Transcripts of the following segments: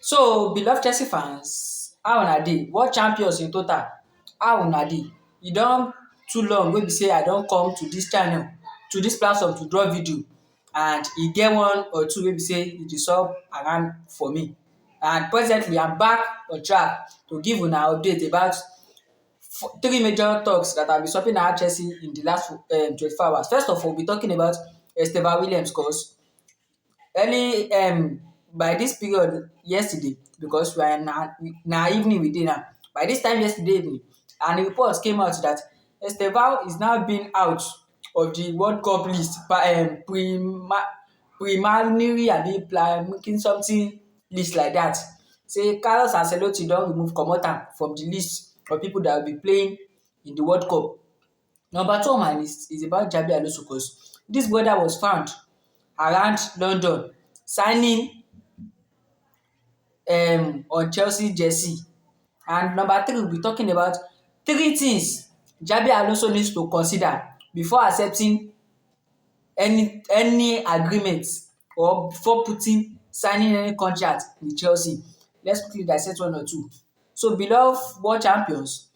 So, beloved Chelsea fans, how una dey? World champions in total, how una dey? E don too long wey be sey I don come to dis channel, to dis platform to drop video, and e get one or two wey be sey e dey sup around for me. And presently I'm back on track to give una update about three major talks that have been supping around Chelsea in the last 24 hours. First of all, we'll be talking about Esteban Williams, cause early by this period yesterday, because we are na evening we dey now, by this time yesterday evening, and reports came out that Esteban is now being out of the World Cup list preliminary abi making something list like that. Say Carlos Ancelotti don remove comot am from the list of people that will be playing in the World Cup. Number two on my list is about Xabi Alonso, cause this brother was found around London signing on Chelsea jersey. And number three, we'll be talking about three things Xabi Alonso needs to consider before accepting any agreement or before signing any contract with Chelsea. Let's quickly dissect one or two. So, beloved world champions,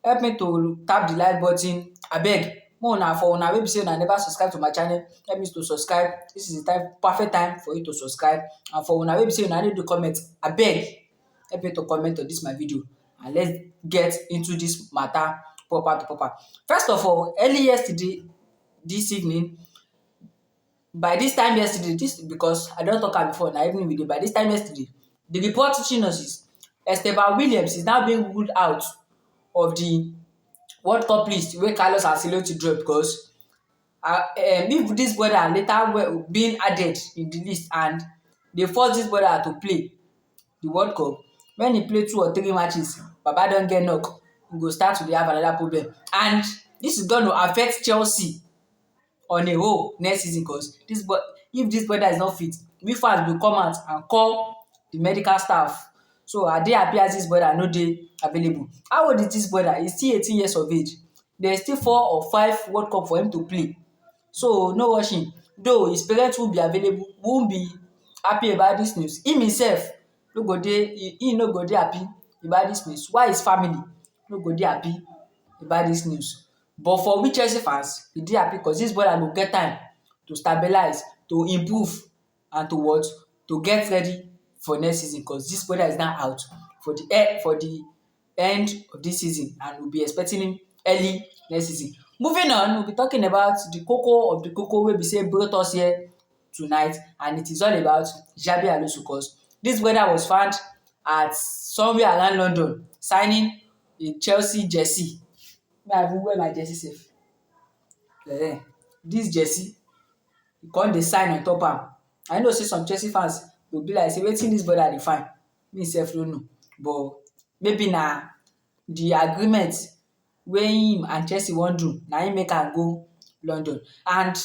help me to tap the like button. Abeg, make una for una wey be sey una never subscribe to my channel, help me to subscribe. This is the perfect time for you to subscribe. And for una wey be sey una no dey comment, abeg help me to comment on dis my video, and let's get into dis matter proper to proper. First of all, early yesterday dis evening, by dis time yesterday, dis because I don talk am before, na evening we dey, by dis time yesterday, the report reaching us is Esteban Williams is now being ruled out of the World Cup list wey Carlos Ancelotti drop, because if dis brother later being added in the list and dey force dis brother to play the World Cup, when he play 2 or 3 matches, baba don get knock, he go start to dey have another problem, and dis is going to affect Chelsea on a whole next season, cause if dis brother is not fit, we fans go come out and call the medical staff. So I dey happy as dis brother no dey available. How old is dis brother? He's still 18 years of age. There is still 4 or 5 World Cup for him to play. So no rush him. Though his parents won't be happy about dis news. Him himself no go dey happy about dis news, while his family no go dey happy about dis news. But for we Chelsea fans, we dey happy because dis brother go get time to stabilize, to improve, and to what? To get ready for next season, because dis brother is now out for the end of dis season, and we'll be expecting him early next season. Moving on, we'll be talking about the koko of the koko wey be sey brought us here tonight, and it is all about Xabi Alonso, because dis brother was found at somewhere around London signing a Chelsea jersey. Make I even wear my jersey sef. Dis jersey, e come dey sign on top am. I know sey some Chelsea fans go be like sey wetin dis brother dey find? Me sef no know, but maybe na the agreement wey him and Chelsea wan do na im make am go London. And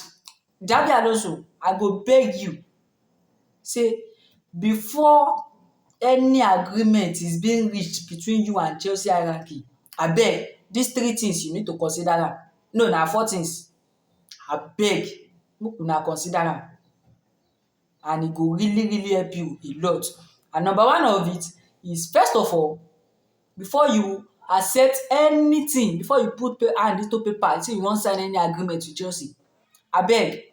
Xabi Alonso, I go beg you say before any agreement is being reached between you and Chelsea hierarchy, abeg dis 3 things you need to consider am. No, na 4 things. Abeg make una consider am, and e go really help you a lot. And number one of it is, first of all, before you accept anything, before you put hand into paper say you wan sign any agreement with Chelsea, abeg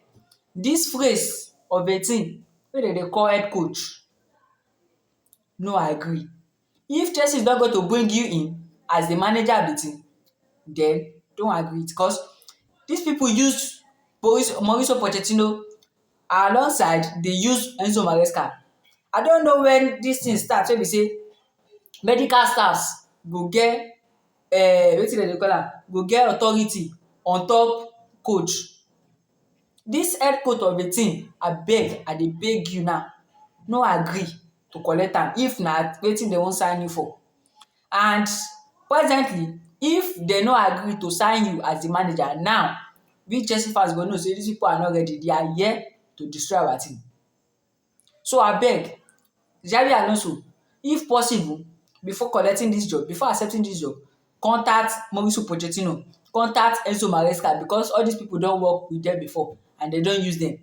dis phrase of a thing wey dem dey call head coach, no agree. If Chelsea is not going to bring you in as the manager of the team, then don't agree, because dis people use Mauricio Pochettino alongside dey use Enzo Maresca. I don't know when dis thing start wey be sey medical staffs go get wetin dem dey call am, go get authority on top coach. Dis head coach of a team, abeg I dey beg you now, no agree to collect am if na wetin dem wan sign you for. And presently, if dem no agree to sign you as the manager now, we Chelsea fans go know sey dis people are not ready, they are here to destroy our team. So abeg, Xabi Alonso, if possible, before collecting dis job, before accepting dis job, contact Mauricio Pochettino, contact Enzo Maresca, because all dis people don work with dem before and dem don use dem.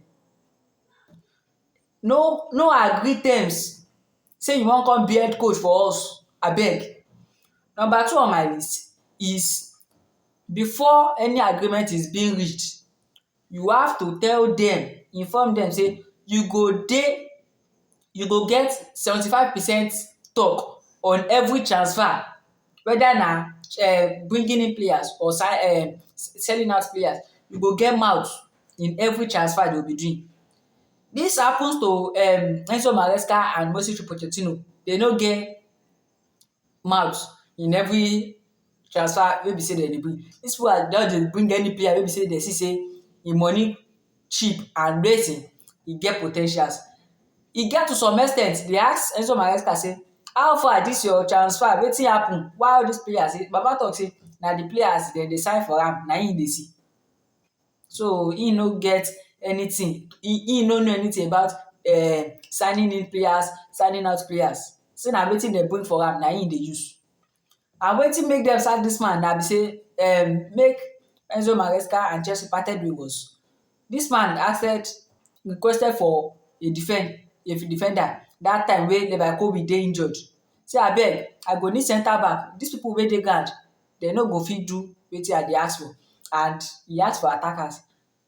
No agree terms say you wan come be head coach for us, abeg. Number 2 on my list is before any agreement is being reached, you have to tell dem, inform dem say you go get 75% talk on every transfer, whether na bringing in players or selling out players. You go get mouth in every transfer they will be doing. Dis happens to Enzo Maresca and Mauricio Pochettino. They no get mouth in every transfer wey be say dem dey bring. Dis people just dey bring any player wey be say dem see say im money cheap and rating e get po ten tials. E get to some ex ten t dey ask Enzo Maresca say how far dis your transfer, wetin happen, why all dis players? Baba talk say na the players dem dey sign for am na im dey see. So im no get anything, im no know anything about signing in players, signing out players. Say na wetin dem bring for am na im dey use. And wetin make dem sack dis man na be say make Enzo Maresca and Chelsea parted ways was dis man requested for a defender dat time wey Leverkusen dey injured. Say abeg I go need centre back, dis people wey dey ground dem no go fit do wetin I dey ask for, and e ask for attackers.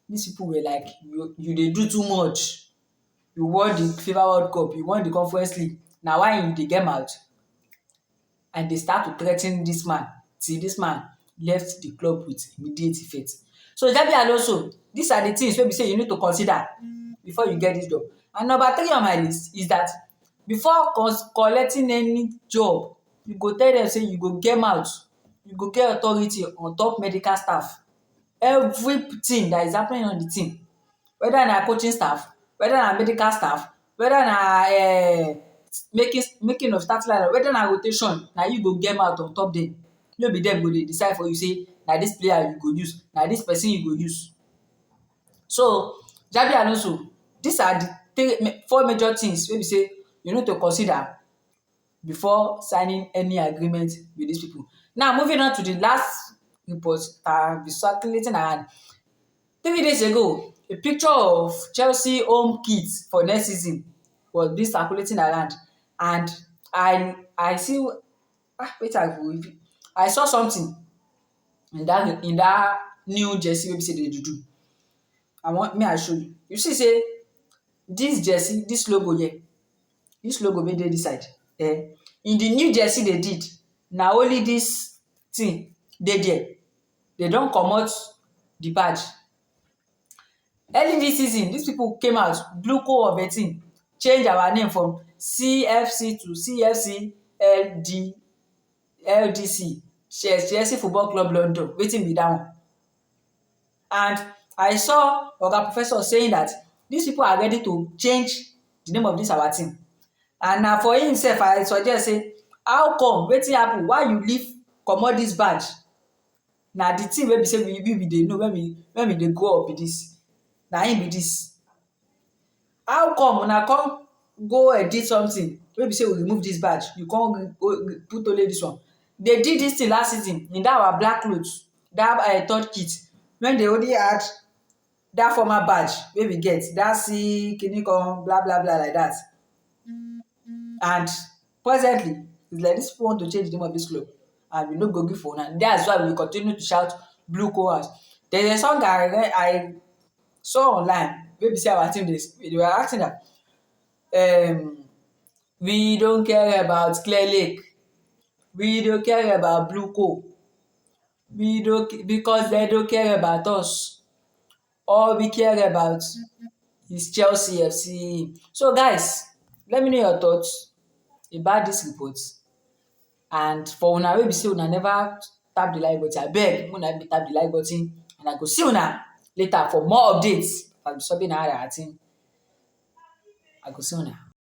Dis people were like you dey do too much, you won the FIFA World Cup, you won the Conference League, na why you dey get mouth? And they start to threa ten dis man till dis man left the club with immediate effect. So Xabi Alonso, these are the things wey be say you need to consider before you get dis job. And number 3 on my list is that before collecting any job, you go tell dem say you go get mouth, you go get authority on top medical staff. Everything that is happening on the team, whether na coaching staff, whether na medical staff, whether na making of starting lineup, whether na rotation, na you go get mouth on top dem. No be dem go dey decide for you say na dis player you go use, na dis person you go use. So Xabi Alonso, these are the 4 major things wey be say you need to consider before signing any agreement with these people. Now moving on to the last report that be circulating around. 3 days ago, a picture of Chelsea home kit for next season was being circulating around, and I see wetin I saw something in that new jersey wey be say dem dey do. I show you. You see say dis jersey, dis logo here, dis logo wey dey dis side, in the new jersey they did, na only dis thing dey there. They don comot the badge. Early dis season, dis people came out, Bluco of a team, change our name from CFC to CFC LDC, Chelsea Football Club London. Wetin be that one? And I saw Oga Professor saying that these people are ready to change the name of this our team. And na for himself I suggest say, how come, wetin happen, why you leave comot dis badge? Na the thing wey be say we dey know when we dey grow up be dis. Na im be dis. How come una come go edit something wey be say we remove dis badge, you come put only dis one? They did dis thing last season in that our black cloth, that 3rd kit, when they only add that former badge wey we get, that C kinikan blah blah blah like that. And presently, it's like dis people want to change the name of dis club, and we no go gree for una. That's why we continue to shout blue coats. There's a song I saw online wey be say our team they were asking that we don't care about Clear Lake, we don't care about Blue Co, we don't, because they don't care about us. All we care about is Chelsea FC. So guys, let me know your thoughts about this report. And for una wey be say una never tap the like button, abeg make una tap the like button, and I go see una later for more updates. I'll be subbing our team. I go see una.